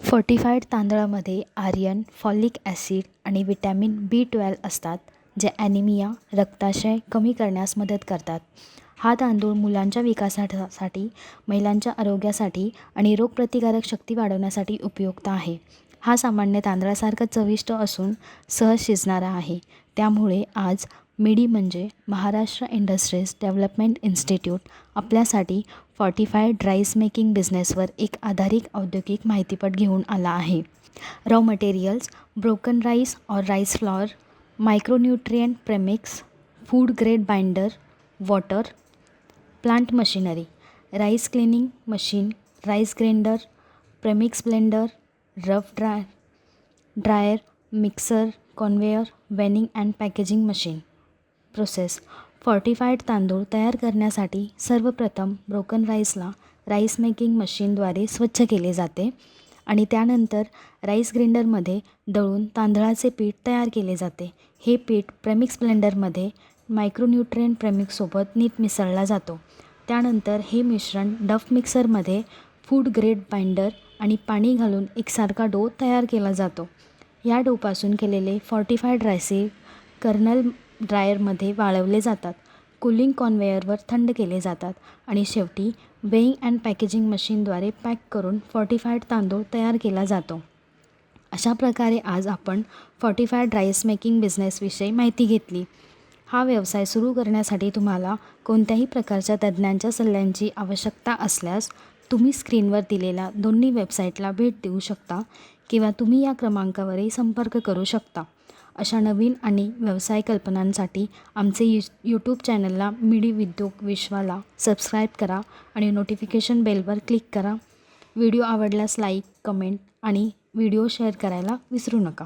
Fortified तांदळामध्ये iron, folic acid आणि vitamin B12 असतात, जे ॲनिमिया, रक्तक्षय कमी करण्यास मदत करतात. हा तांदूळ मुलांच्या विकासासाठी, महिलांच्या आरोग्यासाठी आणि रोगप्रतिकारक शक्ती वाढवण्यासाठी उपयुक्त आहे. हा सामान्य तांदळासारखा चविष्ट असून सहज शिजणारा आहे. त्यामुळे आज मिडी म्हणजे महाराष्ट्र इंडस्ट्रीज डेव्हलपमेंट इन्स्टिट्यूट आपल्यासाठी फोर्टिफाईड राईस मेकिंग बिझनेसवर एक आधारित औद्योगिक माहितीपट घेऊन आला आहे. रॉ मटेरियल्स: ब्रोकन राईस और rice flour, micronutrient premix, food grade binder, water. Plant machinery: rice cleaning machine, rice grinder, premix blender, rough dryer, mixer, conveyor, weighing and packaging machine. Process: fortified तांदूळ तयार करण्यासाठी सर्वप्रथम broken राईसला rice making मशीनद्वारे स्वच्छ केले जाते आणि त्यानंतर राईस ग्राइंडरमध्ये दळून तांदळाचे पीठ तयार केले जाते. हे पीठ प्रेमिक्स ब्लेंडरमध्ये मायक्रोन्यूट्रिएंट प्रेमिक्ससोबत नीट मिसळला जातो. त्यानंतर हे मिश्रण डफ मिक्सरमध्ये फूड ग्रेड बाइंडर आणि पाणी घालून एकसारखा डो तयार केला जातो. या डोपासून केलेले फोर्टिफाईड राईस कर्नल ड्रायरमध्ये वाळवले जातात, कूलिंग कन्व्हेयरवर थंड केले जातात आणि शेवटी वेइंग अँड पॅकेजिंग मशीनद्वारे पॅक करून फोर्टिफाईड तांदूळ तयार केला जातो. अशा प्रकारे आज आपण फोर्टिफाईड राईस मेकिंग बिझनेसविषयी माहिती घेतली. हा व्यवसाय सुरू करण्यासाठी तुम्हाला कोणत्याही प्रकारच्या तज्ज्ञांच्या सल्ल्यांची आवश्यकता असल्यास तुम्ही स्क्रीनवर दिलेल्या दोन्ही वेबसाईटला भेट देऊ शकता किंवा तुम्ही या क्रमांकावरही संपर्क करू शकता. अशा नवीन आणि व्यवसाय कल्पनांसाठी आमचे यूट्यूब चॅनलला मिडी उद्योग विश्वाला सबस्क्राईब करा आणि नोटिफिकेशन बेलवर क्लिक करा. व्हिडिओ आवडल्यास लाईक, कमेंट आणि व्हिडिओ शेअर करायला विसरू नका.